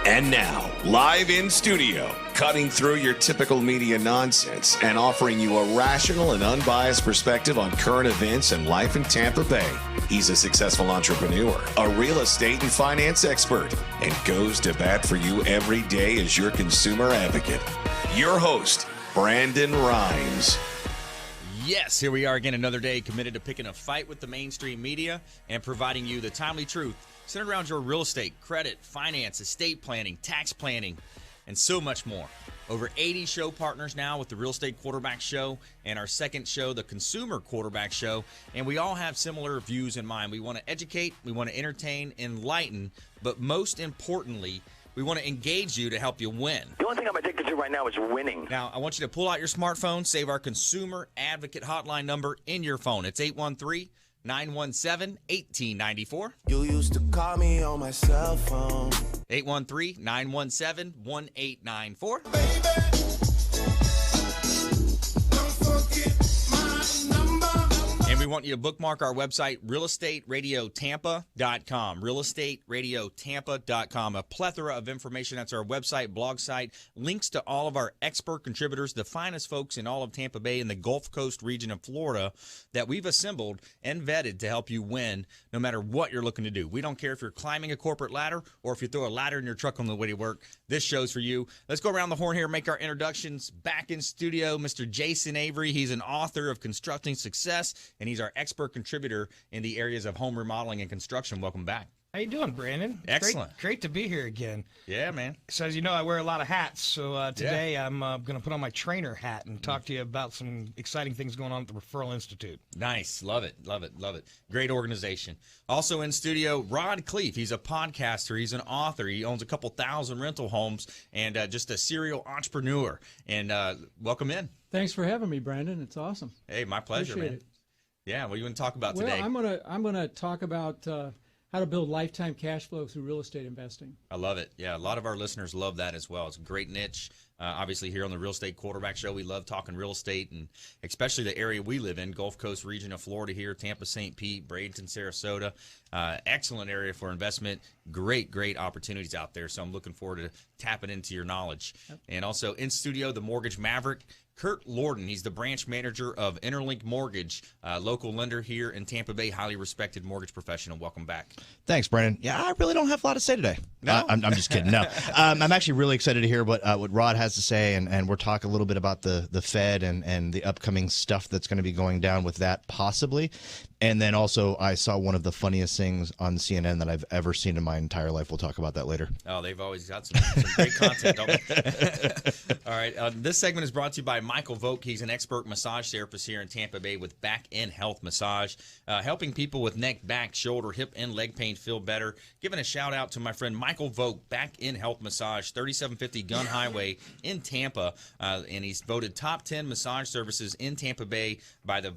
And now, live in studio, cutting through your typical media nonsense and offering you a rational and unbiased perspective on current events and life in Tampa Bay. He's a successful entrepreneur, a real estate and finance expert, and goes to bat for you every day as your consumer advocate. Your host, Brandon Rhymes. Yes, here we are again, another day committed to picking a fight with the mainstream media and providing you the timely truth centered around your real estate, credit, finance, estate planning, tax planning, and so much more. Over 80 show partners now with the Real Estate Quarterback Show and our second show, the Consumer Quarterback Show, and we all have similar views in mind. We want to educate, we want to entertain, enlighten, but most importantly, we want to engage you to help you win. The only thing I'm addicted to right now is winning. Now, I want you to pull out your smartphone, save our Consumer Advocate Hotline number in your phone. It's 813-917-1894. You used to call me on my cell phone. 813-917-1894. And we want you to bookmark our website, realestateradiotampa.com. Realestateradiotampa.com. A plethora of information. That's our website, blog site, links to all of our expert contributors, the finest folks in all of Tampa Bay and the Gulf Coast region of Florida that we've assembled and vetted to help you win no matter what you're looking to do. We don't care if you're climbing a corporate ladder or if you throw a ladder in your truck on the way to work. This show's for you. Let's go around the horn here and make our introductions. Back in studio, Mr. Jason Avery. He's an author of Constructing Success, and he's our expert contributor in the areas of home remodeling and construction. Welcome back. How you doing, Brandon? Excellent. Great to be here again. Yeah, man. So as you know, I wear a lot of hats. So today I'm going to put on my trainer hat and talk to you about some exciting things going on at the Referral Institute. Nice. Love it. Love it. Love it. Great organization. Also in studio, Khlief. He's a podcaster. He's an author. He owns a couple thousand rental homes and just a serial entrepreneur. And welcome in. Thanks for having me, Brandon. It's awesome. Hey, my pleasure, Appreciate man. it. Yeah, what do you want to talk about today? Well, I'm gonna talk about how to build lifetime cash flow through real estate investing. I love it. Yeah, a lot of our listeners love that as well. It's a great niche. Obviously, here on the Real Estate Quarterback Show, we love talking real estate, and especially the area we live in, Gulf Coast region of Florida here, Tampa, St. Pete, Bradenton, Sarasota. Excellent area for investment. Great opportunities out there. So I'm looking forward to tapping into your knowledge. Yep. And also in studio, the Mortgage Maverick, Kurt Lorden. He's the branch manager of Interlink Mortgage, local lender here in Tampa Bay, highly respected mortgage professional. Welcome back. Thanks, Brandon. Yeah, I really don't have a lot to say today. No? I'm just kidding. No, I'm actually really excited to hear what Rod has to say, and we're talking a little bit about the Fed and the upcoming stuff that's going to be going down with that possibly. And then also, I saw one of the funniest things on CNN that I've ever seen in my entire life. We'll talk about that later. Oh, they've always got some great content, don't they? All right. This segment is brought to you by Michael Vogt. He's an expert massage therapist here in Tampa Bay with Back and Health Massage, helping people with neck, back, shoulder, hip, and leg pain feel better. Giving a shout out to my friend Michael Vogt, Back and Health Massage, 3750 Gun Highway in Tampa, and he's voted top 10 massage services in Tampa Bay by the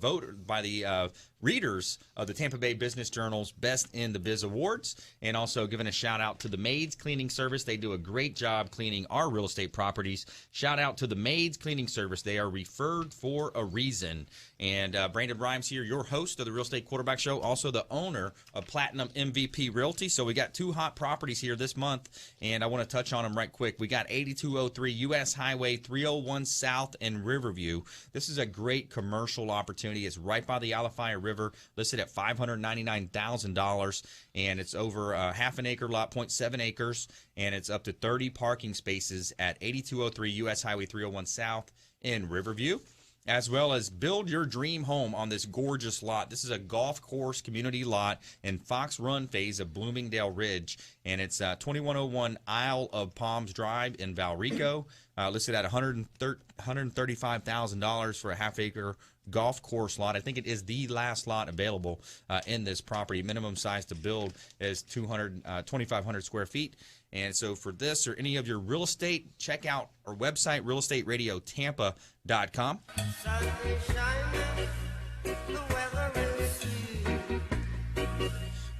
readers of the Tampa Bay Business Journal's Best in the Biz Awards, and also giving a shout out to the Maids Cleaning Service. They do a great job cleaning our real estate properties. Shout out to the Maids Cleaning Service. They are referred for a reason. And Brandon Rhymes here, your host of the Real Estate Quarterback Show, also the owner of Platinum MVP Realty. So we got two hot properties here this month, and I want to touch on them right quick. We got 8203 U.S. Highway 301 South in Riverview. This is a great commercial opportunity. It's right by the Alafaya River, listed at $599,000, and it's over a half an acre lot, 0.7 acres, and it's up to 30 parking spaces at 8203 U.S. Highway 301 South in Riverview, as well as build your dream home on this gorgeous lot. This is a golf course community lot in Fox Run phase of Bloomingdale Ridge, and it's 2101 Isle of Palms Drive in Valrico, listed at $135,000 for a half-acre golf course lot. I think it is the last lot available in this property. Minimum size to build is 2,500 square feet. And so for this or any of your real estate, check out our website, realestateradiotampa.com.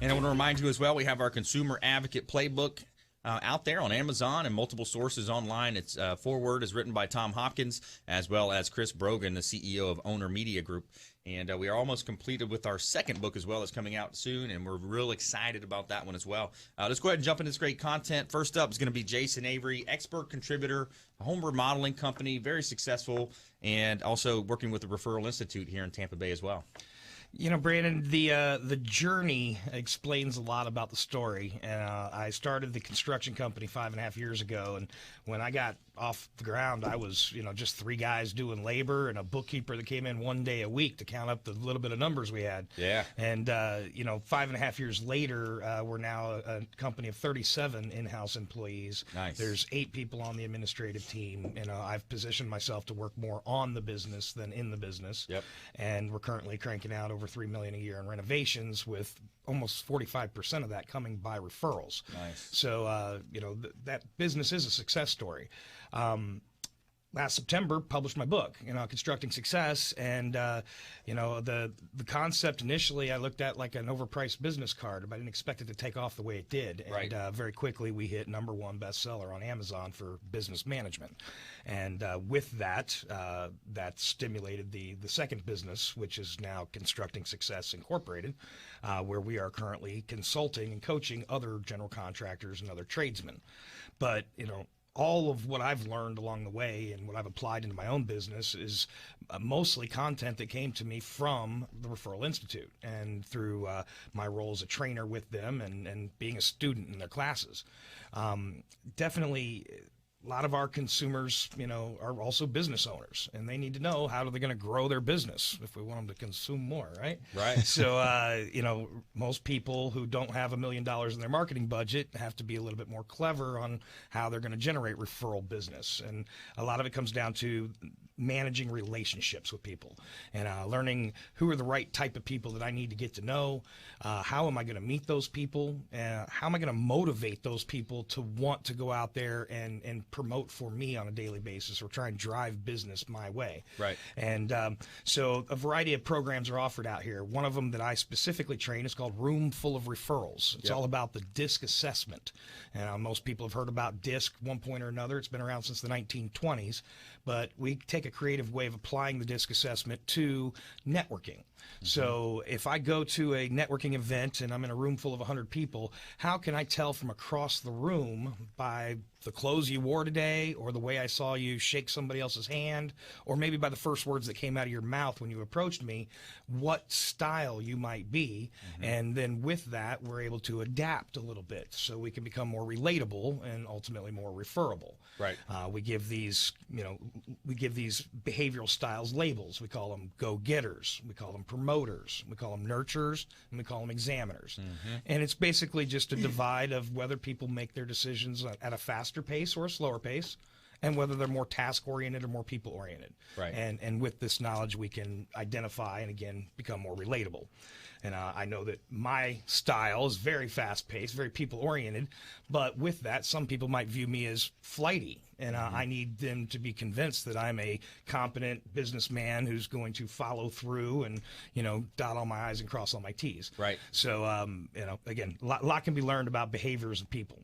And I want to remind you as well, we have our Consumer Advocate Playbook out there on Amazon and multiple sources online. It's Forward is written by Tom Hopkins, as well as Chris Brogan, the CEO of Owner Media Group. And we are almost completed with our second book as well. It's coming out soon, and we're real excited about that one as well. Let's go ahead and jump into this great content. First up is going to be Jason Avery, expert contributor, a home remodeling company, very successful, and also working with the Referral Institute here in Tampa Bay as well. You know, Brandon, the journey explains a lot about the story. I started the construction company 5.5 years ago, and when I got off the ground, I was, just 3 guys doing labor and a bookkeeper that came in 1 day a week to count up the little bit of numbers we had. Yeah. And 5.5 years later, we're now a company of 37 in-house employees. Nice. There's 8 people on the administrative team. I've positioned myself to work more on the business than in the business. Yep. And we're currently cranking out over $3 million a year in renovations, with almost 45% of that coming by referrals. Nice. So, that business is a success story. Last September, published my book, Constructing Success, and the concept initially I looked at like an overpriced business card, but I didn't expect it to take off the way it did. Right. And very quickly we hit #1 bestseller on Amazon for business management, and with that, that stimulated the second business, which is now Constructing Success Incorporated, where we are currently consulting and coaching other general contractors and other tradesmen. But all of what I've learned along the way and what I've applied into my own business is mostly content that came to me from the Referral Institute and through my role as a trainer with them and being a student in their classes. Definitely, a lot of our consumers, are also business owners, and they need to know how are they going to grow their business if we want them to consume more, right? Right. So, most people who don't have $1 million in their marketing budget have to be a little bit more clever on how they're going to generate referral business. And a lot of it comes down to managing relationships with people and learning who are the right type of people that I need to get to know. How am I going to meet those people? How am I going to motivate those people to want to go out there and promote for me on a daily basis or try and drive business my way? Right. And so a variety of programs are offered out here. One of them that I specifically train is called Room Full of Referrals. It's all about the DISC assessment. And most people have heard about DISC one point or another. It's been around since the 1920s. But we take a creative way of applying the DISC assessment to networking. So if I go to a networking event and I'm in a room full of 100 people, how can I tell from across the room by the clothes you wore today, or the way I saw you shake somebody else's hand, or maybe by the first words that came out of your mouth when you approached me, what style you might be? And then with that, we're able to adapt a little bit so we can become more relatable and ultimately more referable. Right. We give these, behavioral styles labels. We call them go-getters. We call them promoters. We call them nurturers, and we call them examiners. And it's basically just a divide of whether people make their decisions at a faster pace or a slower pace, and whether they're more task-oriented or more people-oriented. Right. And with this knowledge, we can identify and, again, become more relatable. And I know that my style is very fast-paced, very people-oriented, but with that, some people might view me as flighty, and I need them to be convinced that I'm a competent businessman who's going to follow through and, dot all my I's and cross all my T's. Right. So, again, a lot can be learned about behaviors of people.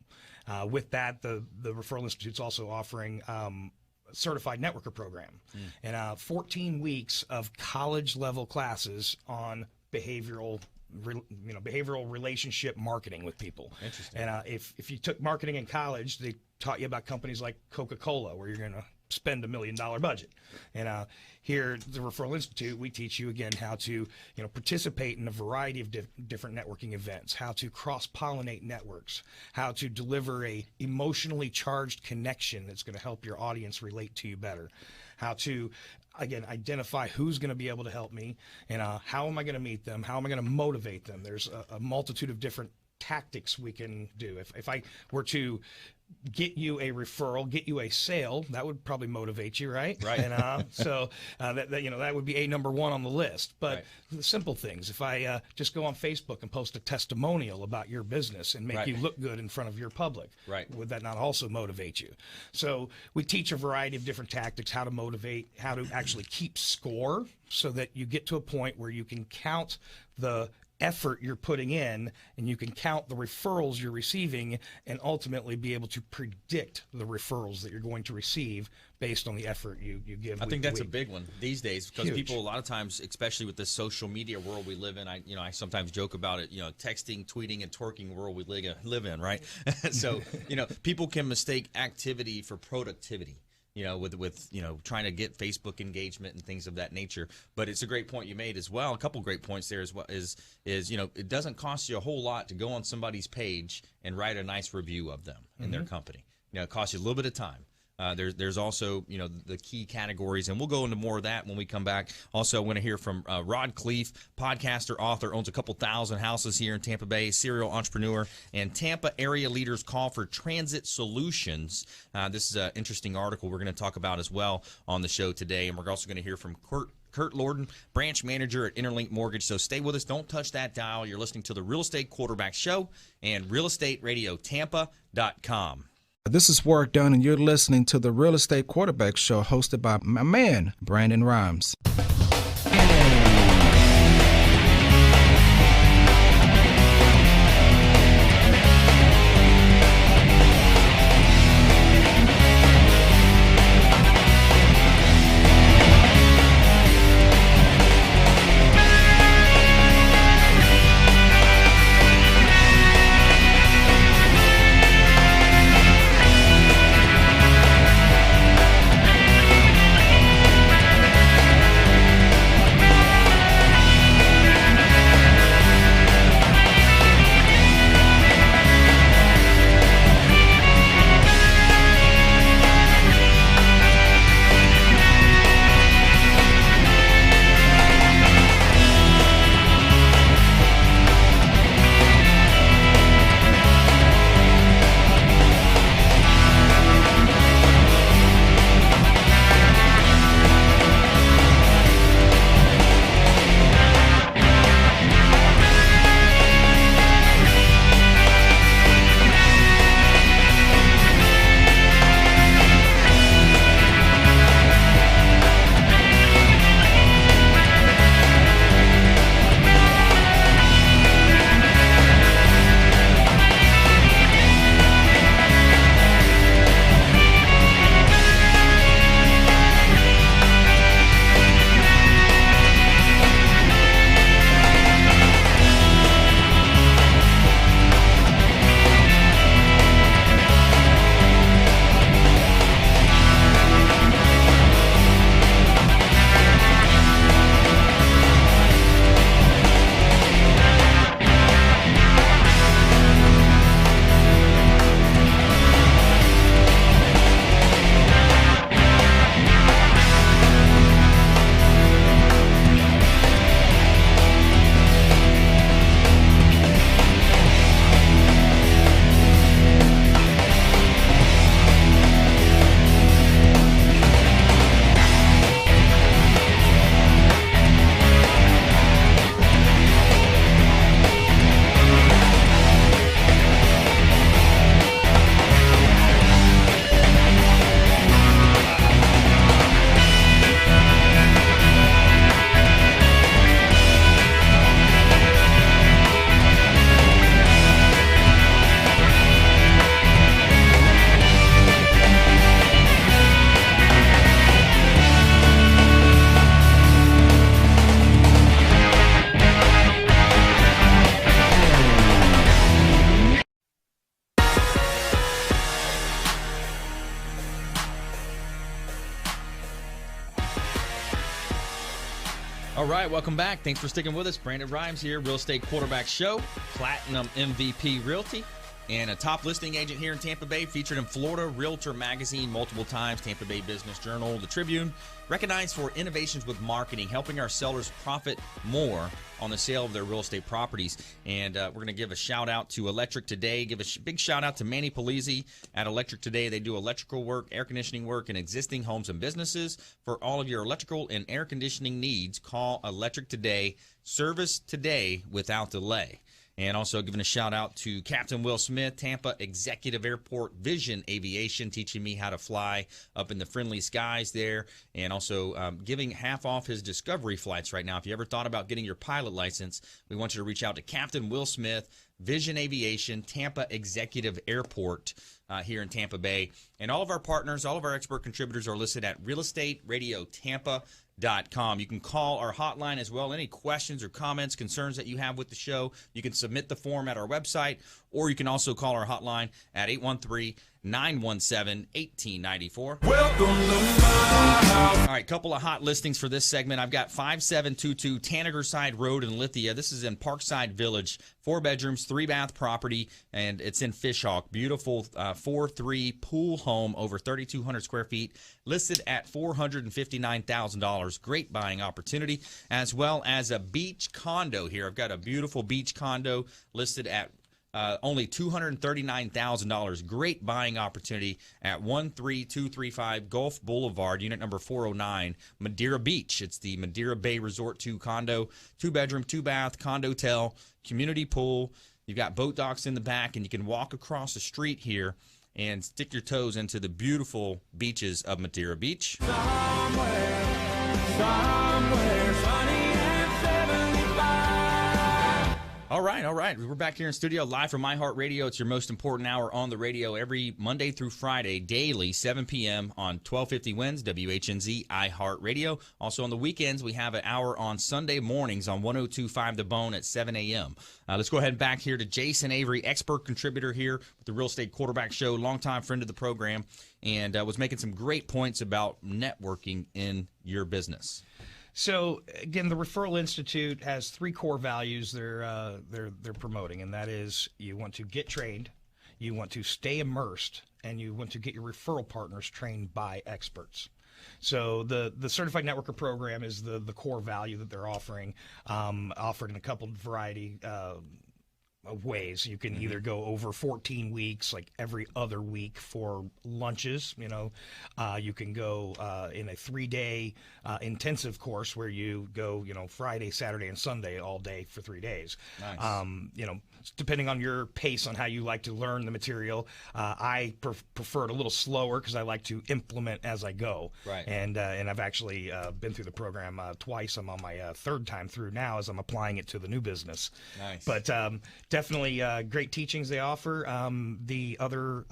With that, the Referral Institute's also offering a certified networker program, and 14 weeks of college-level classes on behavioral relationship marketing with people. Interesting. And if you took marketing in college, they taught you about companies like Coca-Cola, where you're going to spend $1 million budget. And here at the Referral Institute, we teach you, again, how to participate in a variety of different networking events, how to cross-pollinate networks, how to deliver a emotionally charged connection that's going to help your audience relate to you better, how to, again, identify who's going to be able to help me, and how am I going to meet them, how am I going to motivate them. There's a multitude of different tactics we can do. If I were to get you a referral, get you a sale, that would probably motivate you, right? Right. And so that would be #1 on the list. But the simple things, if I just go on Facebook and post a testimonial about your business and make you look good in front of your public, would that not also motivate you? So we teach a variety of different tactics, how to motivate, how to actually keep score, so that you get to a point where you can count the effort you're putting in, and you can count the referrals you're receiving and ultimately be able to predict the referrals that you're going to receive based on the effort you give. I think that's a big one these days, because Huge. people a lot of times, especially with this social media world we live in, I sometimes joke about it, texting, tweeting, and twerking world we live in, right? So, people can mistake activity for productivity. With trying to get Facebook engagement and things of that nature. But it's a great point you made as well. A couple great points there as well is it doesn't cost you a whole lot to go on somebody's page and write a nice review of them and their company. It costs you a little bit of time. There's also, the key categories, and we'll go into more of that when we come back. Also, I want to hear from Rod Khlief, podcaster, author, owns a couple thousand houses here in Tampa Bay, serial entrepreneur, and Tampa area leaders call for transit solutions. This is an interesting article we're going to talk about as well on the show today, and we're also going to hear from Kurt Lorden, branch manager at Interlink Mortgage. So stay with us. Don't touch that dial. You're listening to the Real Estate Quarterback Show and realestateradiotampa.com. This is Work Done, and you're listening to the Real Estate Quarterback Show, hosted by my man, Brandon Rhymes. All right, welcome back. Thanks for sticking with us. Brandon Rhymes here, Real Estate Quarterback Show, Platinum MVP Realty, and a top listing agent here in Tampa Bay, featured in Florida Realtor Magazine multiple times, Tampa Bay Business Journal, the Tribune, recognized for innovations with marketing, helping our sellers profit more on the sale of their real estate properties. And we're going to give a shout out to Electric Today. Give a big shout out to Manny Polizzi at Electric Today. They do electrical work, air conditioning work in existing homes and businesses. For all of your electrical and air conditioning needs, call Electric Today. Service today without delay. And also giving a shout out to Captain Will Smith, Tampa Executive Airport Vision Aviation, teaching me how to fly up in the friendly skies there, and also giving half off his Discovery flights right now. If you ever thought about getting your pilot license, we want you to reach out to Captain Will Smith, Vision Aviation, Tampa Executive Airport here in Tampa Bay. And all of our partners, all of our expert contributors are listed at realestateradiotampa.com. You can call our hotline as well. Any questions or comments, concerns that you have with the show, you can submit the form at our website, or you can also call our hotline at 813-917-1894. Welcome to my house. All right, couple of hot listings for this segment. I've got 5722 Tanagerside Road in Lithia. This is in Parkside Village. 4 bedrooms, 3-bath property, and it's in Fishhawk. Beautiful 4-3 pool home, over 3,200 square feet, listed at $459,000. Great buying opportunity, as well as a beach condo here. I've got a beautiful beach condo listed at only $239,000. Great buying opportunity at 13235 Gulf Boulevard, unit number 409, Madeira Beach. It's the Madeira Bay Resort 2 condo, 2-bedroom, 2-bath, condotel, community pool. You've got boat docks in the back, and you can walk across the street here and stick your toes into the beautiful beaches of Madeira Beach. Somewhere sunny and 75. All right. We're back here in studio live from iHeartRadio. It's your most important hour on the radio every Monday through Friday, daily, 7 p.m. on 1250 Winds, WHNZ, iHeartRadio. Also on the weekends, we have an hour on Sunday mornings on 102.5 The Bone at 7 a.m. Let's go ahead and back here to Jason Avery, expert contributor here with the Real Estate Quarterback Show, longtime friend of the program, and was making some great points about networking in your business. So again, the Referral Institute has 3 core values they're promoting, and that is you want to get trained, you want to stay immersed, and you want to get your referral partners trained by experts. So the Certified Networker program is the core value that they're offering, offered in a couple variety of ways. You can either go over 14 weeks, like every other week for lunches. You can go in a 3-day intensive course where you go, Friday, Saturday, and Sunday all day for 3 days. Nice. Depending on your pace on how you like to learn the material, I prefer it a little slower because I like to implement as I go. Right. And I've actually been through the program twice. I'm on my 3rd time through now as I'm applying it to the new business. Nice. But definitely great teachings they offer. The other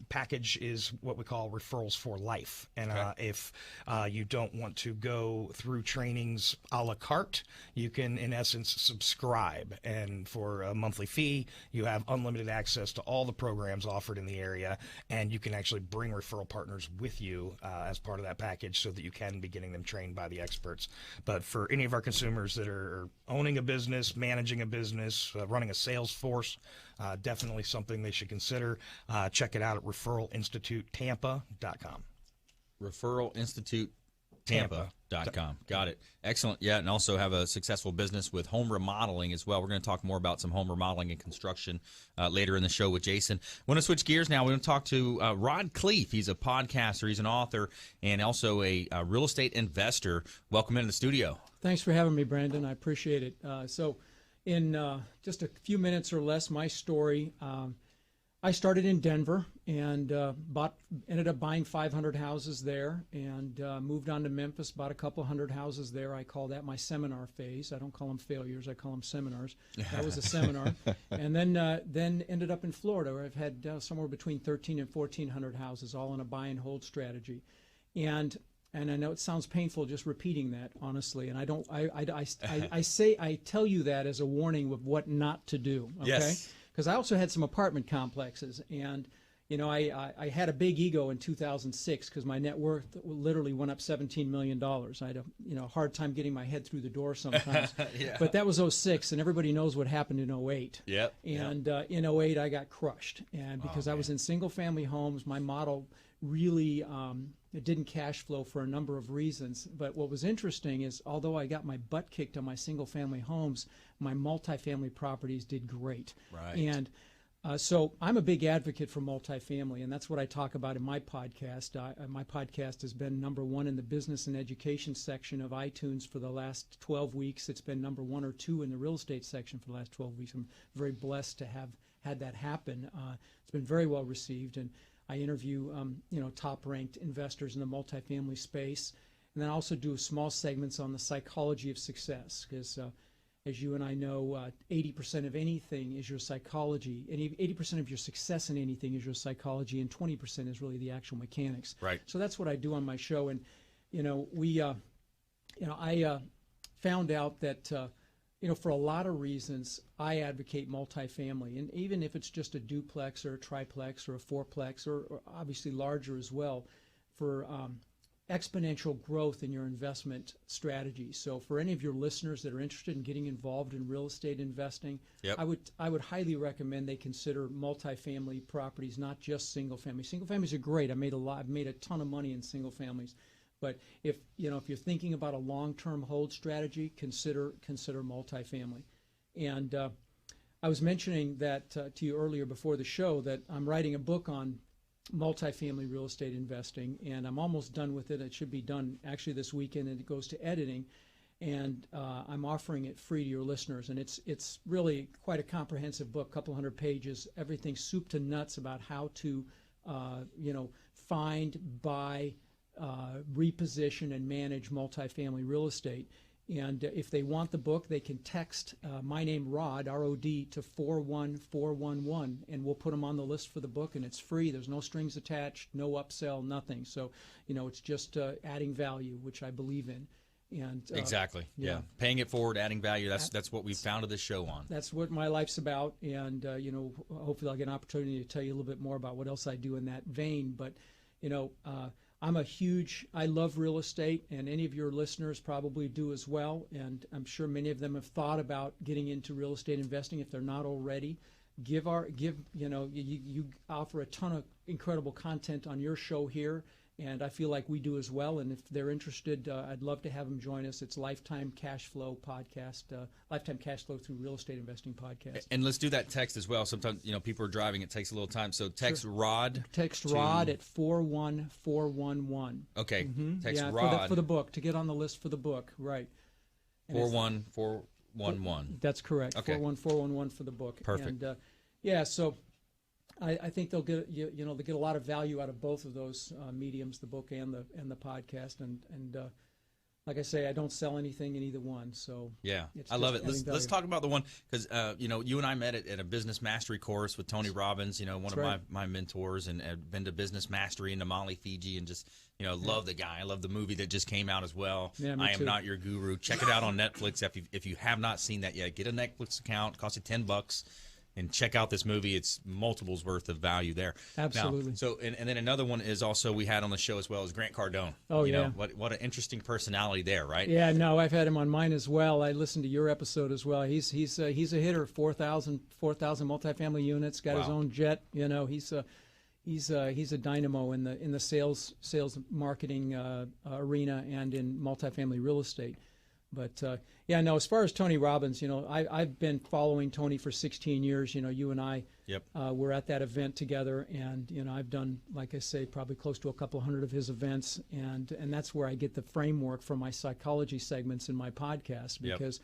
package is what we call referrals for life. And if you don't want to go through trainings a la carte, you can, in essence, subscribe. And for a monthly fee, you have unlimited access to all the programs offered in the area. And you can actually bring referral partners with you as part of that package so that you can be getting them trained by the experts. But for any of our consumers that are owning a business, managing a business, running a sales force, definitely something they should consider. Check it out at referralinstitutetampa.com. referralinstitutetampa.com. Got it. Excellent. Yeah, and also have a successful business with home remodeling as well. We're going to talk more about some home remodeling and construction later in the show with Jason. I want to switch gears now. We're going to talk to Rod Khlief. He's a podcaster, he's an author, and also a real estate investor. Welcome into the studio. Thanks for having me, Brandon. I appreciate it. So in just a few minutes or less, my story, I started in Denver and ended up buying 500 houses there, and moved on to Memphis, bought a couple hundred houses there. I call that my seminar phase. I don't call them failures. I call them seminars. That was a seminar. And then ended up in Florida, where I've had somewhere between 1,300 and 1,400 houses, all in a buy and hold strategy. And I know it sounds painful just repeating that, honestly. And I tell you that as a warning of what not to do. Okay? Yes. Because I also had some apartment complexes, and I had a big ego in 2006 because my net worth literally went up $17 million. I had a hard time getting my head through the door sometimes. Yeah. But that was 06, and everybody knows what happened in 08. Yep. And in 08, I got crushed, and because I was in single-family homes, my model really it didn't cash flow for a number of reasons. But what was interesting is, although I got my butt kicked on my single-family homes, my multifamily properties did great. Right. And So I'm a big advocate for multifamily, and that's what I talk about in my podcast. My podcast has been #1 in the business and education section of iTunes for the last 12 weeks. It's been #1 or 2 in the real estate section for the last 12 weeks. I'm very blessed to have had that happen. It's been very well received, and I interview top-ranked investors in the multifamily space, and then I also do small segments on the psychology of success, because as you and I know, 80% of anything is your psychology, and 80% of your success in anything is your psychology, and 20% is really the actual mechanics. Right. So that's what I do on my show, and I found out that for a lot of reasons, I advocate multifamily, and even if it's just a duplex or a triplex or a fourplex, or obviously larger as well, for exponential growth in your investment strategy. So for any of your listeners that are interested in getting involved in real estate investing, Yep. I would highly recommend they consider multifamily properties, not just single family. Single families are great. I've made a ton of money in single families. But if you're thinking about a long-term hold strategy, consider multifamily. And I was mentioning that to you earlier before the show, that I'm writing a book on multifamily real estate investing, and I'm almost done with it. It should be done actually this weekend, and it goes to editing, and I'm offering it free to your listeners. And it's really quite a comprehensive book, couple hundred pages, everything soup to nuts about how to find, buy, reposition, and manage multifamily real estate. And if they want the book, they can text my name, Rod, R-O-D, to 41411, and we'll put them on the list for the book, and it's free. There's no strings attached, no upsell, nothing. So, it's just adding value, which I believe in. And Exactly. Yeah. Paying it forward, adding value. That's what we founded this show on. That's what my life's about. And, hopefully I'll get an opportunity to tell you a little bit more about what else I do in that vein. But, I love real estate, and any of your listeners probably do as well. And I'm sure many of them have thought about getting into real estate investing if they're not already. You offer a ton of incredible content on your show here, and I feel like we do as well. And if they're interested, I'd love to have them join us. It's Lifetime Cashflow podcast, Lifetime Cashflow through Real Estate Investing podcast. And let's do that text as well. Sometimes people are driving; it takes a little time. So text Rod. Text Rod at 41411. Okay, text yeah, Rod for the book, to get on the list for the book, right? 41411. That's correct. Okay. 41411 for the book. Perfect. And so I think they'll get they get a lot of value out of both of those mediums, the book and the podcast. And like I say, I don't sell anything in either one. So yeah, it's I love it. just Let's value. talk about the one, because you and I met at a business mastery course with Tony Robbins. One That's of right. my mentors, and have been to business mastery in Namale, Fiji, and just love the guy. I love the movie that just came out as well. Yeah, me I Am too. Not Your Guru. Check it out on Netflix if you have not seen that yet. Get a Netflix account. It costs you $10. And check out this movie. It's multiples worth of value there. Absolutely. Now, so, and then another one is also we had on the show as well as Grant Cardone. Oh, yeah. What an interesting personality there, right? Yeah, no, I've had him on mine as well. I listened to your episode as well. He's a hitter. 4,000 multifamily units. Got his Wow. own jet. He's a dynamo in the sales marketing arena and in multifamily real estate. But as far as Tony Robbins, I've been following Tony for 16 years. You and I were at that event together, and I've done, like I say, probably close to a couple hundred of his events, and that's where I get the framework for my psychology segments in my podcast, because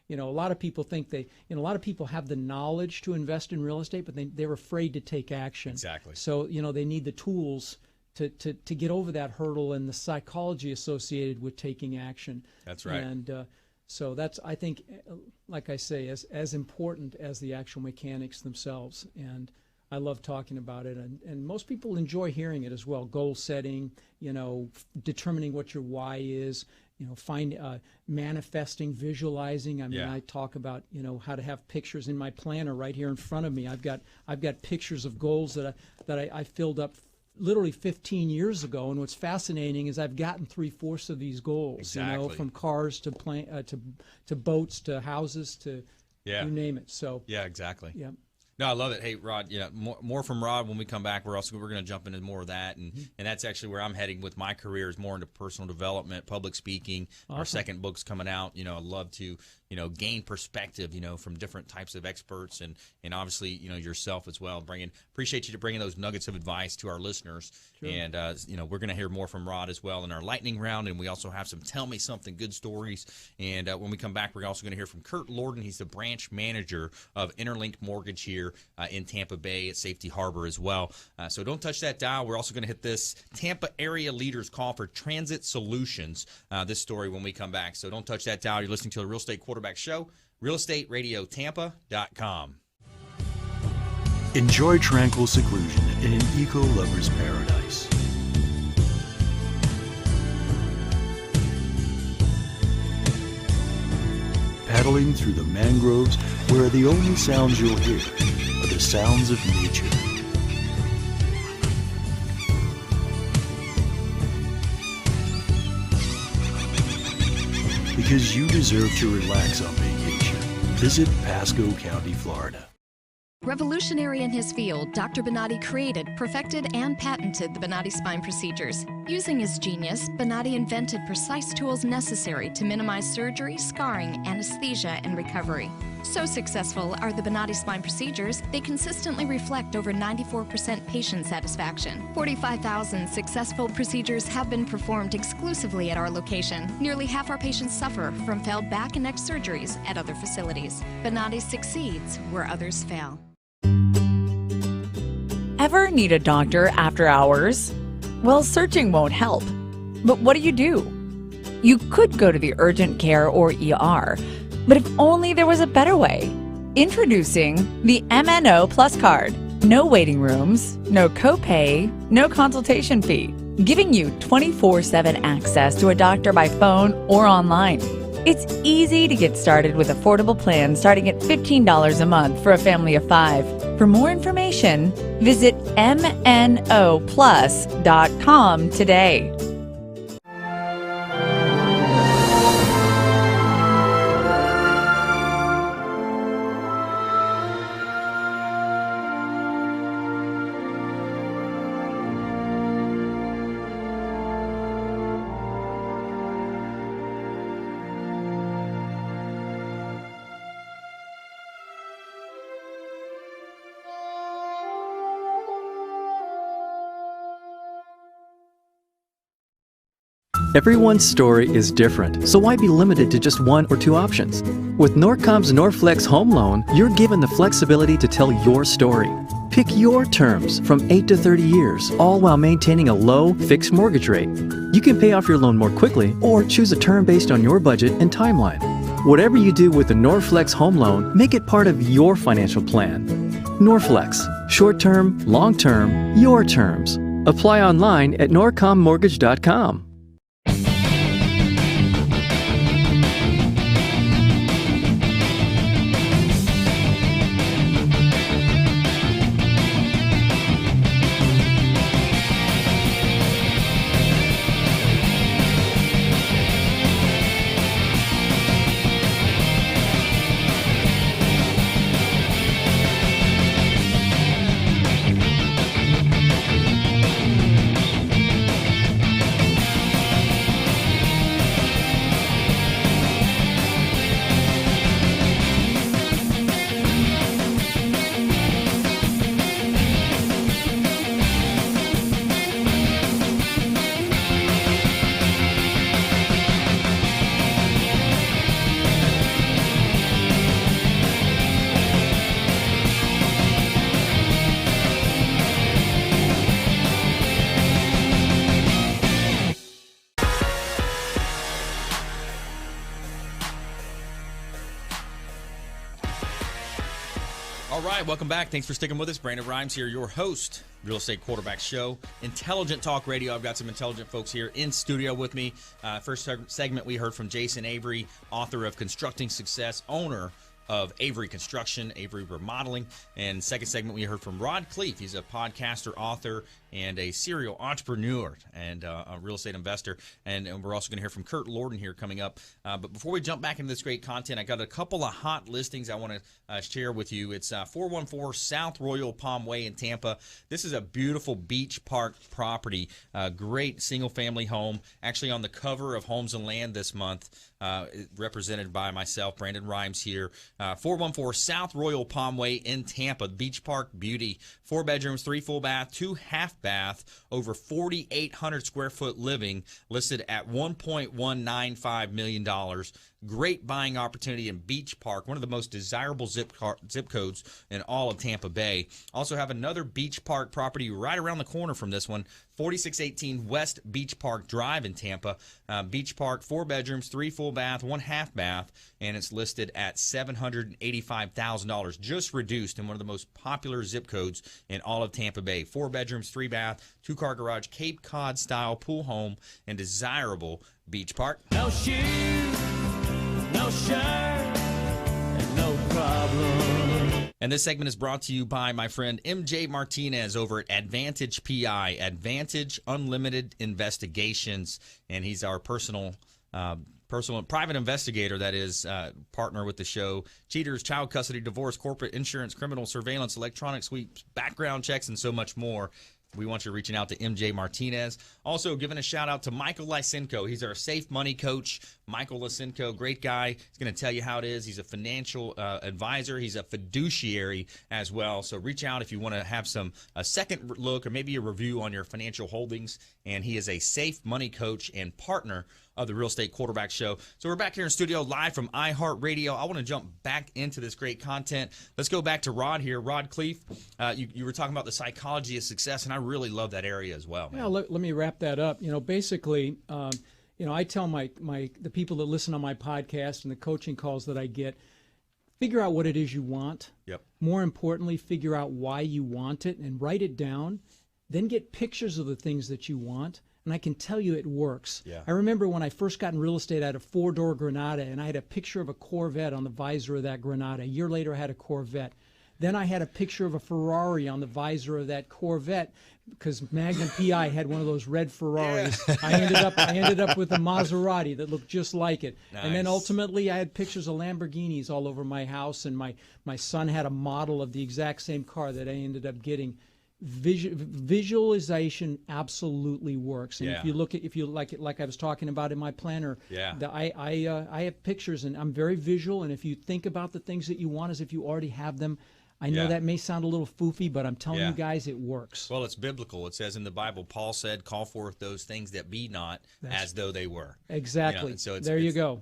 a lot of people think a lot of people have the knowledge to invest in real estate, but they're afraid to take action. Exactly. So they need the tools to get over that hurdle and the psychology associated with taking action. That's right. And so that's, I think, like I say, as important as the actual mechanics themselves. And I love talking about it. And most people enjoy hearing it as well. Goal setting, determining what your why is, manifesting, visualizing. I mean, I talk about, how to have pictures in my planner right here in front of me. I've got pictures of goals that I filled up literally 15 years ago, and what's fascinating is I've gotten 3/4 of these goals. Exactly. From cars to to boats to houses to you name it. So exactly. yeah. No, I love it. Hey, Rod, more from Rod when we come back. We're going to jump into more of that, and that's actually where I'm heading with my career, is more into personal development, public speaking. Awesome. Our second book's coming out. I'd love to, gain perspective, from different types of experts and obviously, yourself as well. Appreciate you bringing those nuggets of advice to our listeners. Sure. And, we're going to hear more from Rod as well in our lightning round. And we also have some Tell Me Something good stories. And when we come back, we're also going to hear from Kurt Lorden. He's the branch manager of Interlinked Mortgage here in Tampa Bay at Safety Harbor as well. So don't touch that dial. We're also going to hit this Tampa area leaders call for transit solutions, this story when we come back. So don't touch that dial. You're listening to the Real Estate Quarterback Show, realestateradiotampa.com. Enjoy tranquil seclusion in an eco-lover's paradise. Paddling through the mangroves where the only sounds you'll hear are the sounds of nature. Because you deserve to relax on vacation, visit Pasco County, Florida. Revolutionary in his field, Dr. Bonatti created, perfected, and patented the Bonatti spine procedures. Using his genius, Bonatti invented precise tools necessary to minimize surgery, scarring, anesthesia, and recovery. So successful are the Bonatti spine procedures, they consistently reflect over 94% patient satisfaction. 45,000 successful procedures have been performed exclusively at our location. Nearly half our patients suffer from failed back and neck surgeries at other facilities. Bonatti succeeds where others fail. Ever need a doctor after hours? Well, searching won't help. But what do? You could go to the urgent care or ER, but if only there was a better way. Introducing the MNO Plus Card. No waiting rooms, no copay, no consultation fee, giving you 24/7 access to a doctor by phone or online. It's easy to get started with affordable plans starting at $15 a month for a family of 5. For more information, visit mnoplus.com today. Everyone's story is different, so why be limited to just one or two options? With Norcom's Norflex Home Loan, you're given the flexibility to tell your story. Pick your terms from 8 to 30 years, all while maintaining a low, fixed mortgage rate. You can pay off your loan more quickly or choose a term based on your budget and timeline. Whatever you do with the Norflex Home Loan, make it part of your financial plan. Norflex, short-term, long-term, your terms. Apply online at norcommortgage.com. Welcome back. Thanks for sticking with us. Brandon Rhymes here, your host, Real Estate Quarterback Show, Intelligent Talk Radio. I've got some intelligent folks here in studio with me. First segment, we heard from Jason Avery, author of Constructing Success, owner of Avery Construction, Avery Remodeling. And second segment, we heard from Rod Khlief. He's a podcaster, author, and a serial entrepreneur and a real estate investor. And we're also going to hear from Kurt Lorden here coming up. But before we jump back into this great content, I got a couple of hot listings I want to share with you. It's 414 South Royal Palm Way in Tampa. This is a beautiful beach park property, great single-family home, actually on the cover of Homes and Land this month, represented by myself, Brandon Rhymes here. 414 South Royal Palm Way in Tampa, beach park beauty, 4 bedrooms, 3 full bath, 2 half bath, over 4,800 square foot living, listed at $1.195 million. Great buying opportunity in Beach Park, one of the most desirable zip codes in all of Tampa Bay. Also have another Beach Park property right around the corner from this one, 4618 West Beach Park Drive in Tampa. Beach Park, 4 bedrooms, 3 full bath, 1 half bath, and it's listed at $785,000, just reduced in one of the most popular zip codes in all of Tampa Bay. 4 bedrooms, 3 bath, 2-car garage, Cape Cod style pool home, and desirable Beach Park. No shoes, no shirt, and no problem. And this segment is brought to you by my friend MJ Martinez over at Advantage PI, Advantage Unlimited Investigations, and he's our personal private investigator, that is, partner with the show. Cheaters, child custody, divorce, corporate insurance, criminal surveillance, electronic sweeps, background checks, and so much more. We want you reaching out to MJ Martinez. Also, giving a shout out to Michael Lysenko. He's our safe money coach. Michael Lysenko, great guy. He's going to tell you how it is. He's a financial advisor. He's a fiduciary as well. So reach out if you want to have a second look or maybe a review on your financial holdings. And he is a safe money coach and partner of the Real Estate Quarterback Show. So we're back here in studio live from iHeartRadio. I want to jump back into this great content. Let's go back to Rod here. Rod Khlief, you were talking about the psychology of success, and I really love that area as well, man. Yeah, let me wrap that up. Basically, I tell the people that listen on my podcast and the coaching calls that I get, figure out what it is you want. Yep. More importantly, figure out why you want it and write it down. Then get pictures of the things that you want. And I can tell you it works. Yeah. I remember when I first got in real estate, I had a 4-door Granada, and I had a picture of a Corvette on the visor of that Granada. A year later, I had a Corvette. Then I had a picture of a Ferrari on the visor of that Corvette because Magnum PI had one of those red Ferraris. Yeah. I ended up with a Maserati that looked just like it. Nice. And then ultimately I had pictures of Lamborghinis all over my house, and my son had a model of the exact same car that I ended up getting. Visualization absolutely works, and if you like I was talking about in my planner, I have pictures, and I'm very visual. And if you think about the things that you want as if you already have them, I know that may sound a little foofy, but I'm telling you guys, it works. Well, it's biblical. It says in the Bible, Paul said, "Call forth those things that be not as though they were." Exactly. So there you go.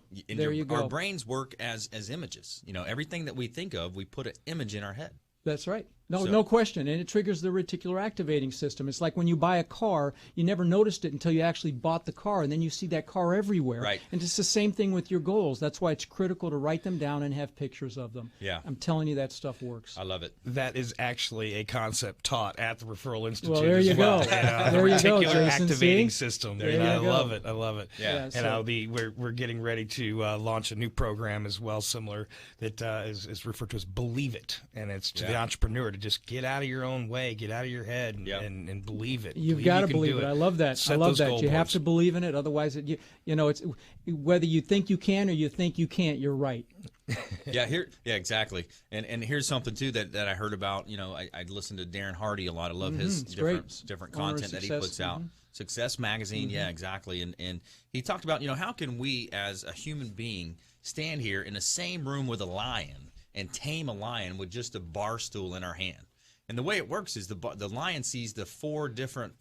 Our brains work as images. Everything that we think of, we put an image in our head. That's right. No question. And it triggers the reticular activating system. It's like when you buy a car, you never noticed it until you actually bought the car, and then you see that car everywhere. Right. And it's the same thing with your goals. That's why it's critical to write them down and have pictures of them. Yeah. I'm telling you, that stuff works. I love it. That is actually a concept taught at the Referral Institute. Well, there you go. The reticular activating system. I love it. I love it. Yeah. And we're getting ready to launch a new program as well, similar, that is referred to as Believe It. And it's to the entrepreneur to just get out of your own way, get out of your head, and believe it. You've got to believe it. I love that. I love that. You have to believe in it. Otherwise, it's whether you think you can or you think you can't, you're right. Exactly. And here's something too that I heard about. I listen to Darren Hardy a lot. I love his different content that he puts out. Success Magazine, yeah, exactly. And he talked about how can we as a human being stand here in the same room with a lion and tame a lion with just a bar stool in our hand. And the way it works is the lion sees the 4 different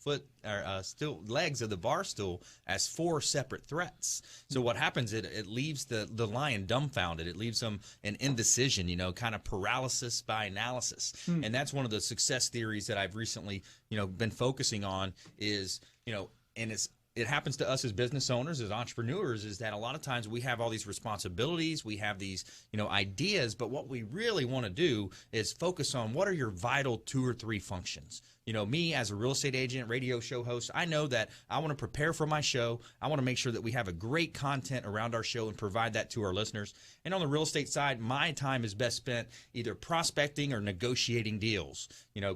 legs of the bar stool as 4 separate threats. So what happens, it leaves the lion dumbfounded. It leaves him in indecision, kind of paralysis by analysis. And that's one of the success theories that I've recently, been focusing on is, and it happens to us as business owners, as entrepreneurs, is that a lot of times we have all these responsibilities, we have these, ideas, but what we really want to do is focus on what are your vital 2 or 3 functions. me as a real estate agent, radio show host, I know that I want to prepare for my show. I want to make sure that we have a great content around our show and provide that to our listeners. And on the real estate side, my time is best spent either prospecting or negotiating deals,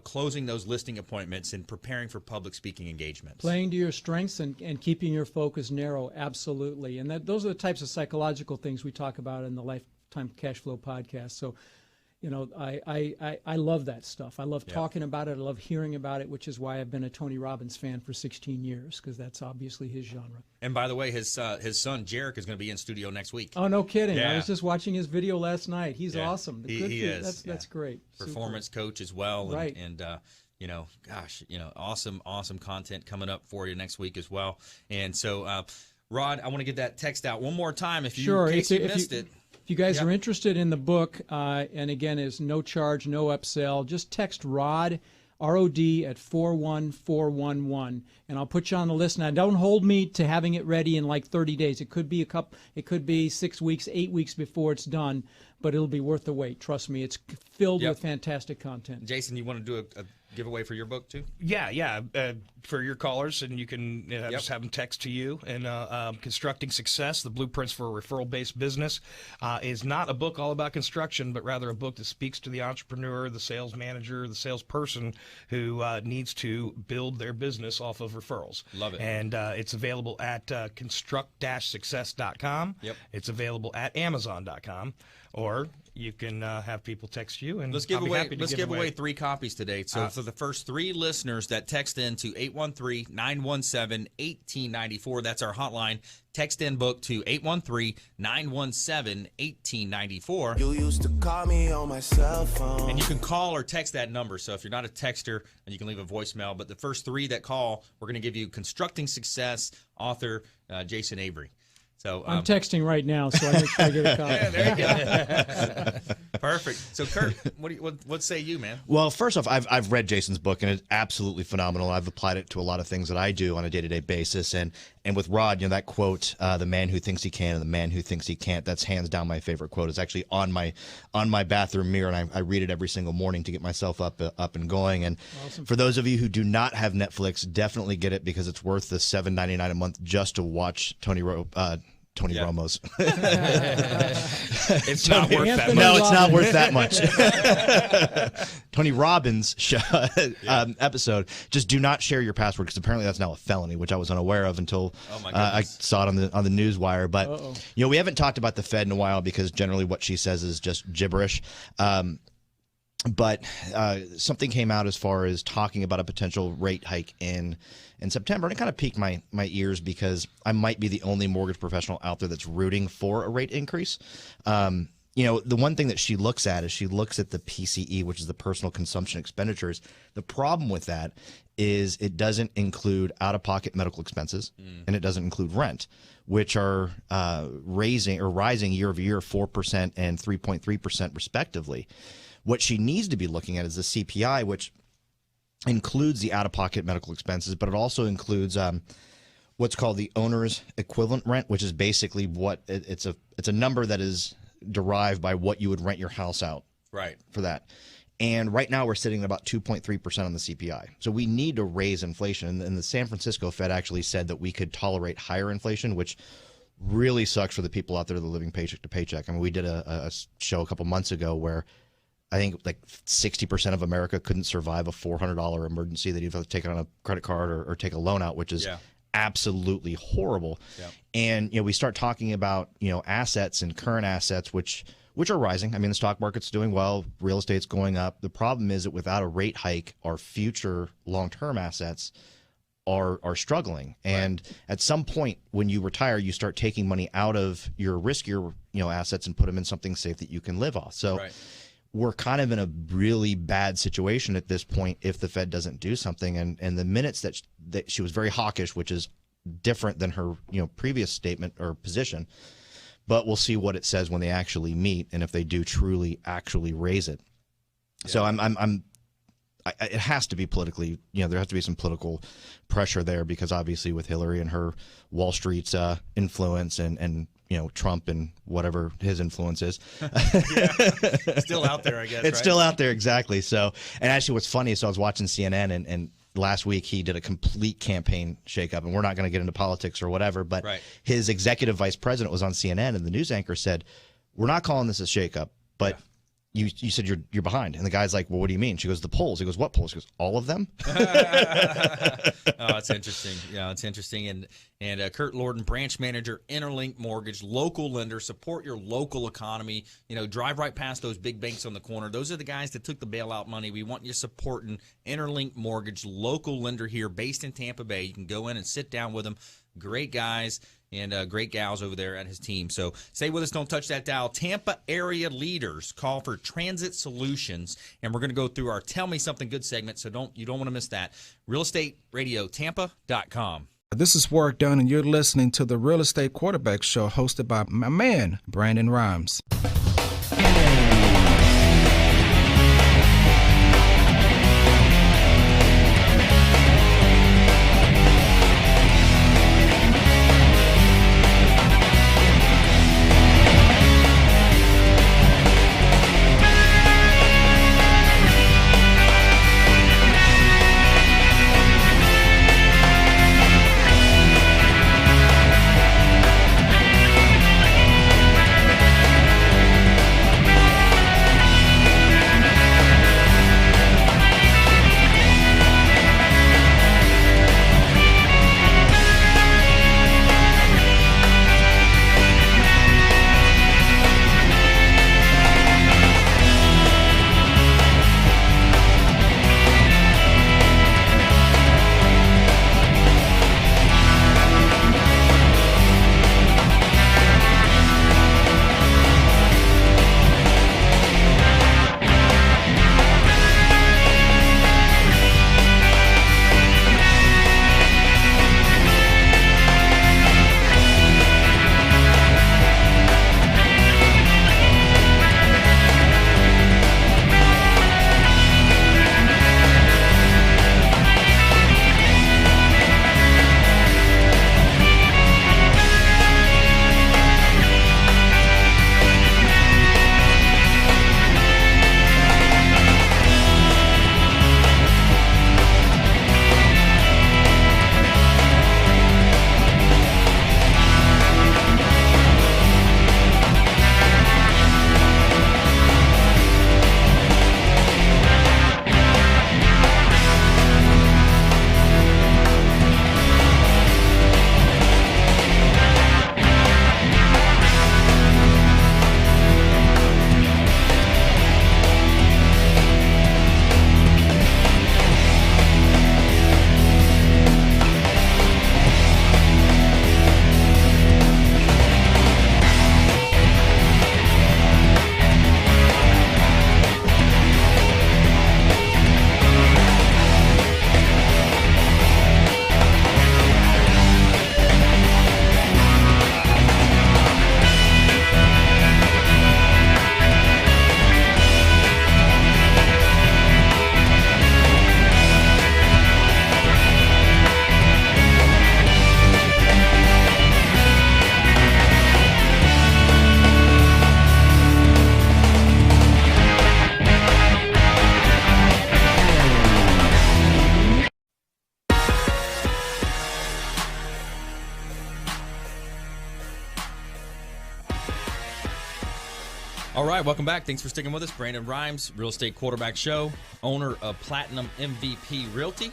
closing those listing appointments and preparing for public speaking engagements. Playing to your strengths and keeping your focus narrow, absolutely. And those are the types of psychological things we talk about in the Lifetime Cashflow podcast. So, I love that stuff. I love talking about it. I love hearing about it, which is why I've been a Tony Robbins fan for 16 years, because that's obviously his genre. And by the way, his son, Jarek, is going to be in studio next week. Oh, no kidding. Yeah. I was just watching his video last night. He's awesome. He is. That's great. Performance coach as well. Right. And awesome content coming up for you next week as well. And so, Rod, I want to get that text out one more time in case you missed it. If you guys are interested in the book, and again, is no charge, no upsell, just text ROD, R-O-D, at 41411, and I'll put you on the list. Now, don't hold me to having it ready in like 30 days. It could be 6 weeks, 8 weeks before it's done, but it'll be worth the wait. Trust me, it's filled with fantastic content. Jason, you want to do a giveaway for your book too? Yeah. For your callers, and you can just have them text to you. And Constructing Success, the Blueprints for a Referral-Based Business, is not a book all about construction, but rather a book that speaks to the entrepreneur, the sales manager, the salesperson who needs to build their business off of referrals. Love it. And it's available at construct-success.com. Yep. It's available at amazon.com. Or you can have people text you, and let's give away 3 copies today. So for the first 3 listeners that text in to 813-917-1894, that's our hotline. Text in book to 813-917-1894. You used to call me on my cell phone. And you can call or text that number. So if you're not a texter, you can leave a voicemail. But the first 3 that call, we're going to give you Constructing Success author Jason Avery. So I'm texting right now, so I make sure I get a copy. Yeah, there you go. Perfect. So, Kurt, what say you, man? Well, first off, I've read Jason's book, and it's absolutely phenomenal. I've applied it to a lot of things that I do on a day-to-day basis. And with Rod, that quote, "The man who thinks he can and the man who thinks he can't," that's hands down my favorite quote. It's actually on my bathroom mirror, and I read it every single morning to get myself up and going. And awesome. For those of you who do not have Netflix, definitely get it, because it's worth the $7.99 a month just to watch Tony Romo's. It's not worth that much. No, it's not worth that much. Tony Robbins' show, episode. Just do not share your password, because apparently that's now a felony, which I was unaware of until I saw it on the news wire. But we haven't talked about the Fed in a while, because generally what she says is just gibberish. But something came out as far as talking about a potential rate hike in September, and it kind of piqued my ears, because I might be the only mortgage professional out there that's rooting for a rate increase. The one thing that she looks at is she looks at the PCE, which is the personal consumption expenditures. The problem with that is it doesn't include out-of-pocket medical expenses, and it doesn't include rent, which are rising year over year, 4% and 3.3% respectively. What she needs to be looking at is the CPI, which includes the out-of-pocket medical expenses, but it also includes what's called the owner's equivalent rent, which is basically it's a number that is derived by what you would rent your house out for that. And right now we're sitting at about 2.3% on the CPI. So we need to raise inflation. And the San Francisco Fed actually said that we could tolerate higher inflation, which really sucks for the people out there that are living paycheck to paycheck. I mean, we did a show a couple months ago where I think like 60% of America couldn't survive a $400 emergency. They'd either take it on a credit card or take a loan out, which is absolutely horrible. Yeah. And we start talking about assets and current assets, which are rising. I mean, the stock market's doing well, real estate's going up. The problem is that without a rate hike, our future long-term assets are struggling. And at some point when you retire, you start taking money out of your riskier assets and put them in something safe that you can live off. So we're kind of in a really bad situation at this point if the Fed doesn't do something. And the minutes that she was very hawkish, which is different than her previous statement or position, but we'll see what it says when they actually meet and if they do truly actually raise it. So it has to be politically, there has to be some political pressure there because obviously with Hillary and her Wall Street's influence and Trump and whatever his influence is. Still out there, I guess. It's still out there, exactly. So, and actually what's funny is I was watching CNN and last week he did a complete campaign shakeup, and we're not going to get into politics or whatever, but his executive vice president was on CNN, and the news anchor said, "We're not calling this a shakeup, but you said you're behind." And the guy's like, "Well, what do you mean?" She goes, "The polls." He goes, "What polls?" She goes, "All of them." Oh, it's interesting. Yeah, it's interesting. And Kurt Lorden, branch manager, Interlink Mortgage, local lender. Support your local economy. Drive right past those big banks on the corner. Those are the guys that took the bailout money. We want you supporting Interlink Mortgage, local lender here, based in Tampa Bay. You can go in and sit down with them. Great guys and great gals over there at his team. So stay with us. Don't touch that dial. Tampa area leaders call for transit solutions, and we're going to go through our Tell Me Something Good segment, so you don't want to miss that. RealEstateRadioTampa.com. This is Work Done, and you're listening to the Real Estate Quarterback Show hosted by my man, Brandon Rhymes. All right, welcome back. Thanks for sticking with us. Brandon Rhymes, Real Estate Quarterback Show, owner of Platinum MVP Realty.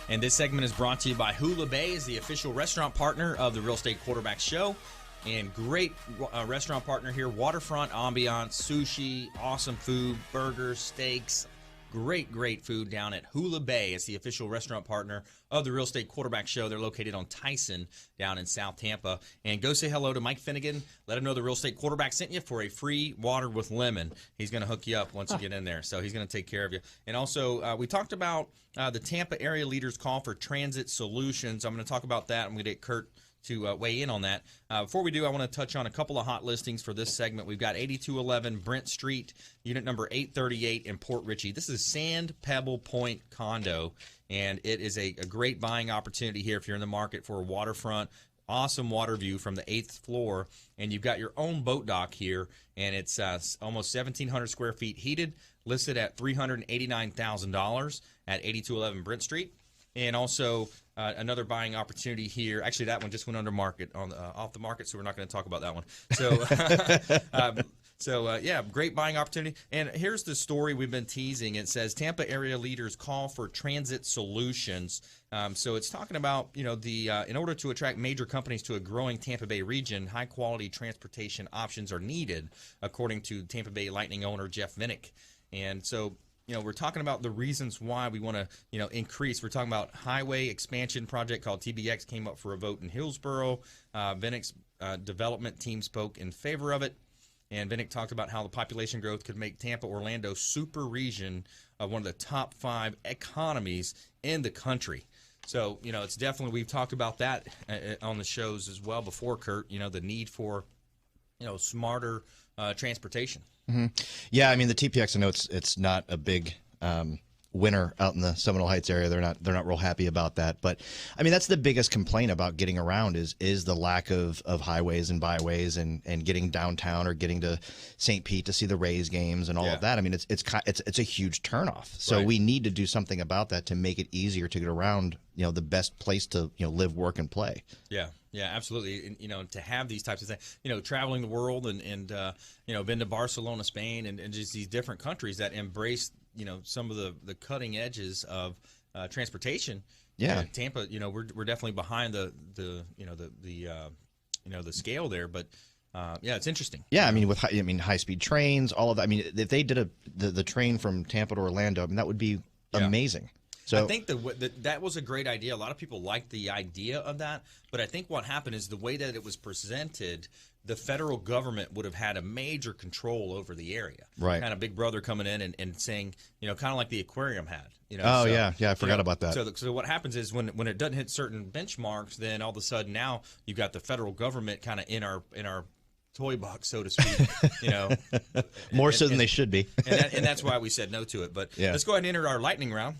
And this segment is brought to you by Hula Bay, is the official restaurant partner of the Real Estate Quarterback Show. And great restaurant partner here, waterfront ambiance, sushi, awesome food, burgers, steaks. Great food down at Hula Bay. It's the official restaurant partner of the Real Estate Quarterback Show. They're located on Tyson down in South Tampa. And go say hello to Mike Finnegan. Let him know the Real Estate Quarterback sent you for a free water with lemon. He's going to hook you up once you get in there. So he's going to take care of you. And also, we talked about the Tampa area leaders call for transit solutions. I'm going to talk about that. I'm going to get Kurt to weigh in on that. Before we do, I want to touch on a couple of hot listings for this segment. We've got 8211 Brent Street, unit number 838 in Port Richey. This is Sand Pebble Point condo, and it is a great buying opportunity here if you're in the market for a waterfront. Awesome water view from the 8th floor, and you've got your own boat dock here, and it's almost 1,700 square feet heated, listed at $389,000 at 8211 Brent Street. And also another buying opportunity here. Actually, that one just went under market off the market, so we're not going to talk about that one. So, yeah, great buying opportunity. And here's the story we've been teasing. It says Tampa area leaders call for transit solutions. So it's talking about, you know, in order to attract major companies to a growing Tampa Bay region, high quality transportation options are needed, according to Tampa Bay Lightning owner Jeff Vinnick. And so, you know, we're talking about the reasons why we want to, you know, increase. We're talking about highway expansion project called TBX came up for a vote in Hillsborough. Vinnick's development team spoke in favor of it. And Vinnick talked about how the population growth could make Tampa, Orlando super region one of the top 5 economies in the country. So, you know, it's definitely, we've talked about that on the shows as well before, Kurt, you know, the need for, you know, smarter transportation. Mm-hmm. Yeah, I mean the TPX. I know it's not a big winner out in the Seminole Heights area. They're not real happy about that. But I mean that's the biggest complaint about getting around is the lack of highways and byways and getting downtown or getting to St. Pete to see the Rays games and all of that. I mean it's a huge turnoff. So we need to do something about that to make it easier to get around. You know, the best place to live, work, and play. Yeah, absolutely. And, you know, to have these types of things, you know, traveling the world and you know, been to Barcelona, Spain, and just these different countries that embrace, you know, some of the cutting edges of transportation. Yeah, Tampa, you know, we're definitely behind the scale there, but yeah, it's interesting. Yeah, I mean high speed trains, all of that. I mean, if they did the train from Tampa to Orlando, I mean that would be amazing. So I think that was a great idea. A lot of people liked the idea of that, but I think what happened is the way that it was presented, the federal government would have had a major control over the area. Right. Kind of Big Brother coming in and saying, you know, kind of like the aquarium had. You know, oh, so, yeah, I forgot about that. So what happens is when it doesn't hit certain benchmarks, then all of a sudden now you've got the federal government kind of in our toy box, so to speak, you know. More so than they should be. and that's why we said no to it. But let's go ahead and enter our lightning round.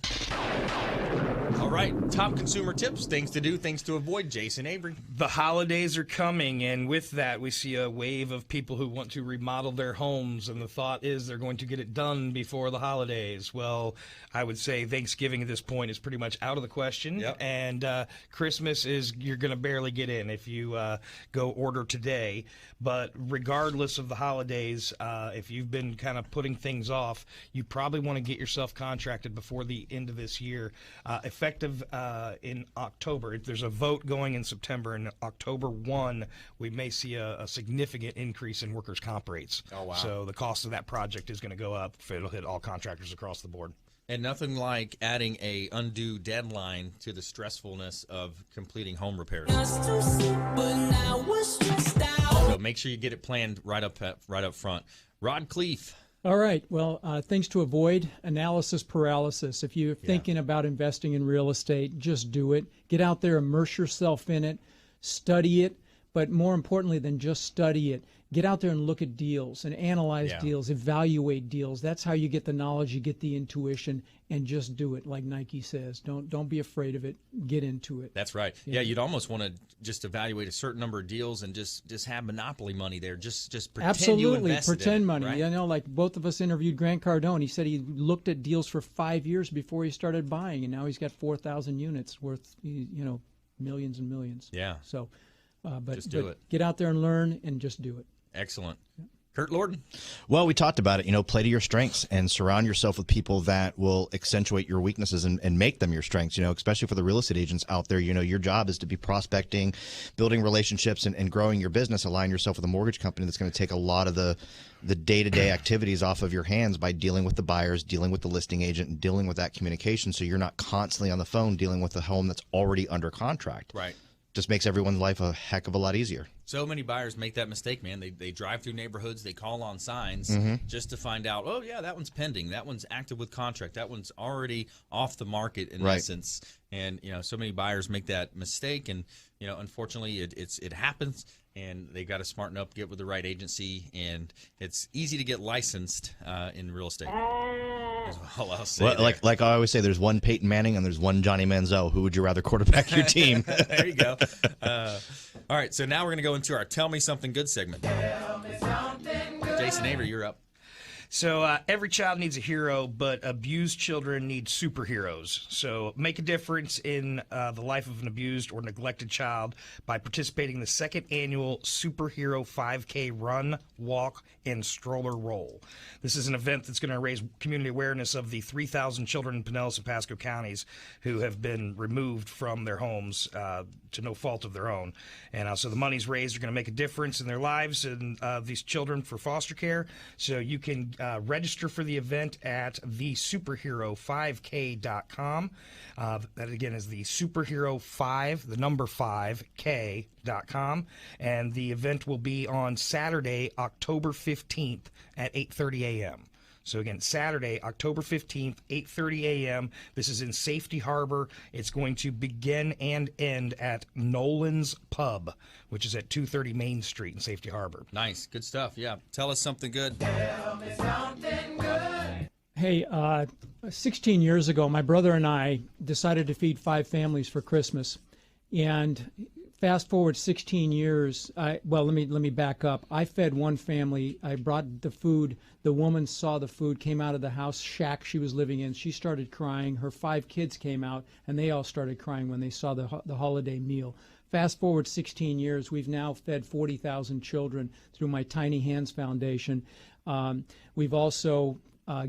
All right, top consumer tips, things to do, things to avoid. Jason Avery. The holidays are coming, and with that, we see a wave of people who want to remodel their homes, and the thought is they're going to get it done before the holidays. Well, I would say Thanksgiving at this point is pretty much out of the question, and Christmas is you're going to barely get in if you go order today. But regardless of the holidays, if you've been kind of putting things off, you probably want to get yourself contracted before the end of this year. Effective in October. There's a vote going in September, and October 1, we may see a significant increase in workers' comp rates. Oh, wow. So the cost of that project is going to go up. It'll hit all contractors across the board. And nothing like adding a undue deadline to the stressfulness of completing home repairs. So make sure you get it planned right up front. Rod Khlief. All right. Well, things to avoid: analysis paralysis. If you're thinking about investing in real estate, just do it. Get out there, immerse yourself in it, study it. But more importantly than just study it, get out there and look at deals and analyze deals, evaluate deals. That's how you get the knowledge, you get the intuition, and just do it. Like Nike says, don't be afraid of it. Get into it. That's right. Yeah, you'd almost want to just evaluate a certain number of deals and just have monopoly money there. Just pretend Absolutely, you invested pretend in it, money. Right? You know, like both of us interviewed Grant Cardone. He said he looked at deals for 5 years before he started buying, and now he's got 4,000 units worth, millions and millions. Yeah. So. But just do it. Get out there and learn and just do it. Excellent. Kurt Lorden. Well, we talked about it. Play to your strengths and surround yourself with people that will accentuate your weaknesses and make them your strengths. Especially for the real estate agents out there, your job is to be prospecting, building relationships, and growing your business. Align yourself with a mortgage company that's going to take a lot of the day-to-day activities off of your hands by dealing with the buyers, dealing with the listing agent, and dealing with that communication. So you're not constantly on the phone dealing with a home that's already under contract. Right. Just makes everyone's life a heck of a lot easier. So many buyers make that mistake, man. They drive through neighborhoods, they call on signs just to find out, oh, yeah, that one's pending. That one's active with contract. That one's already off the market in essence. And so many buyers make that mistake, and unfortunately, it happens, and they got to smarten up, get with the right agency, and it's easy to get licensed in real estate. Is all I'll say. Well, like I always say, there's one Peyton Manning and there's one Johnny Manziel. Who would you rather quarterback your team? There you go. All right, so now we're going to go into our Tell Me Something Good segment. Tell me something good. Jason Avery, you're up. So every child needs a hero, but abused children need superheroes. So make a difference in the life of an abused or neglected child by participating in the second annual Superhero 5K Run, Walk, and Stroller Roll. This is an event that's going to raise community awareness of the 3,000 children in Pinellas and Pasco counties who have been removed from their homes to no fault of their own. And so the money's raised are going to make a difference in their lives and these children for foster care. So you can register for the event at thesuperhero5k.com. That again is the superhero5, the number 5k.com. And the event will be on Saturday, October 15th at 8:30 a.m. So again, Saturday, October 15th, 8:30 a.m. This is in Safety Harbor. It's going to begin and end at Nolan's Pub, which is at 230 Main Street in Safety Harbor. Nice. Good stuff. Yeah. Tell us something good. Tell me something good. Hey, 16 years ago, my brother and I decided to feed 5 families for Christmas. And fast forward 16 years, let me back up. I fed one family. I brought the food. The woman saw the food, came out of the house shack she was living in. She started crying. Her 5 kids came out, and they all started crying when they saw the holiday meal. Fast forward 16 years, we've now fed 40,000 children through my Tiny Hands Foundation. We've also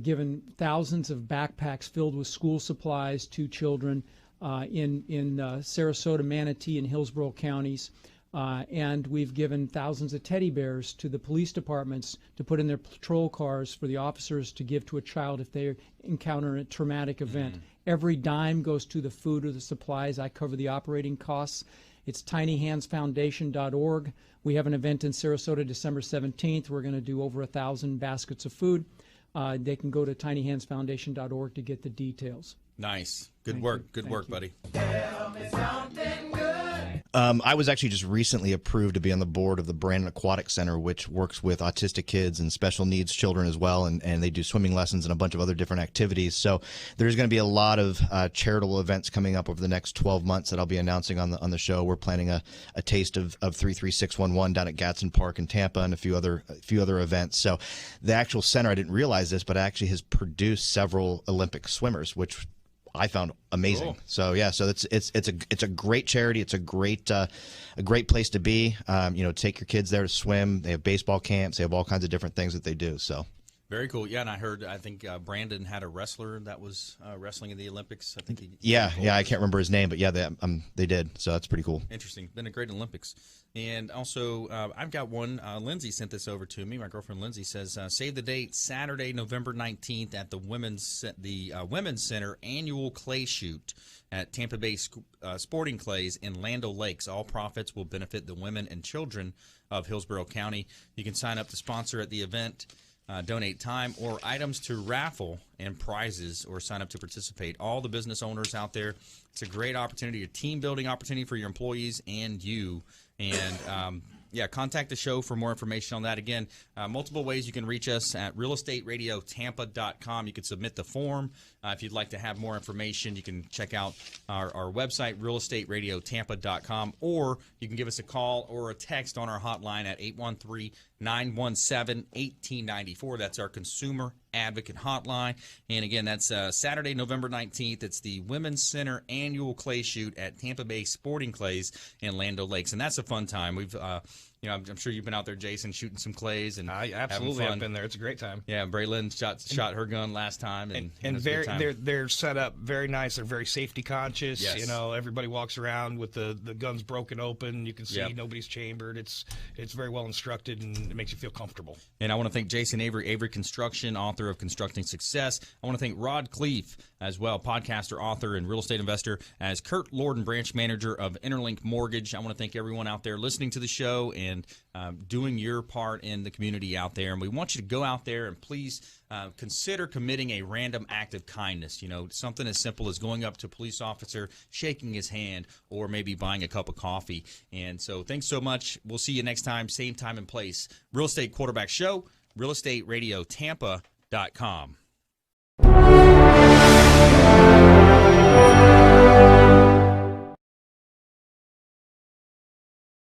given thousands of backpacks filled with school supplies to children in Sarasota, Manatee, and Hillsborough counties. And we've given thousands of teddy bears to the police departments to put in their patrol cars for the officers to give to a child if they encounter a traumatic event. Every dime goes to the food or the supplies. I cover the operating costs. It's tinyhandsfoundation.org. We have an event in Sarasota December 17th. We're going to do over 1,000 baskets of food. They can go to tinyhandsfoundation.org to get the details. Nice. Good work. Good work, buddy. Tell me something good. I was actually just recently approved to be on the board of the Brandon Aquatic Center, which works with autistic kids and special needs children as well, and they do swimming lessons and a bunch of other different activities. So there's going to be a lot of charitable events coming up over the next 12 months that I'll be announcing on the show. We're planning a taste of 33611 down at Gadsden Park in Tampa and a few other events. So the actual center, I didn't realize this, but actually has produced several Olympic swimmers, which I found amazing. Cool. So yeah, so it's a great charity. It's a great place to be. Take your kids there to swim. They have baseball camps. They have all kinds of different things that they do. So very cool. Yeah, and I think Brandon had a wrestler that was wrestling in the Olympics. I think I can't remember his name, but yeah, they did. So that's pretty cool. Interesting. Been a great Olympics. And also, I've got one. Lindsay sent this over to me. My girlfriend Lindsay says, save the date, Saturday, November 19th at the Women's Center annual clay shoot at Tampa Bay Sporting Clays in Land O'Lakes. All profits will benefit the women and children of Hillsborough County. You can sign up to sponsor at the event, donate time or items to raffle and prizes, or sign up to participate. All the business owners out there, it's a great opportunity, a team-building opportunity for your employees and you. And, contact the show for more information on that. Again, multiple ways you can reach us at realestateradiotampa.com. You can submit the form. If you'd like to have more information, you can check out our website, realestateradiotampa.com, or you can give us a call or a text on our hotline at 813-917-1894. That's our consumer advocate hotline. And again, that's Saturday, November 19th. It's the Women's Center annual clay shoot at Tampa Bay Sporting Clays in Land O'Lakes. And that's a fun time. We've I'm sure you've been out there, Jason, shooting some clays, and I absolutely have been there. It's a great time. Yeah, Braylon shot her gun last time, and they're set up very nice. They're very safety conscious. Yes. Everybody walks around with the guns broken open. You can see nobody's chambered. It's very well instructed, and it makes you feel comfortable. And I want to thank Jason Avery, Avery Construction, author author of Constructing Success. I want to thank Rod Khlief as well, podcaster, author, and real estate investor, as Kurt Lorden, branch manager of Interlink Mortgage. I want to thank everyone out there listening to the show and doing your part in the community out there. And we want you to go out there and please consider committing a random act of kindness. Something as simple as going up to a police officer, shaking his hand, or maybe buying a cup of coffee. And so thanks so much. We'll see you next time, same time and place. Real Estate Quarterback Show, realestateradio.tampa.com.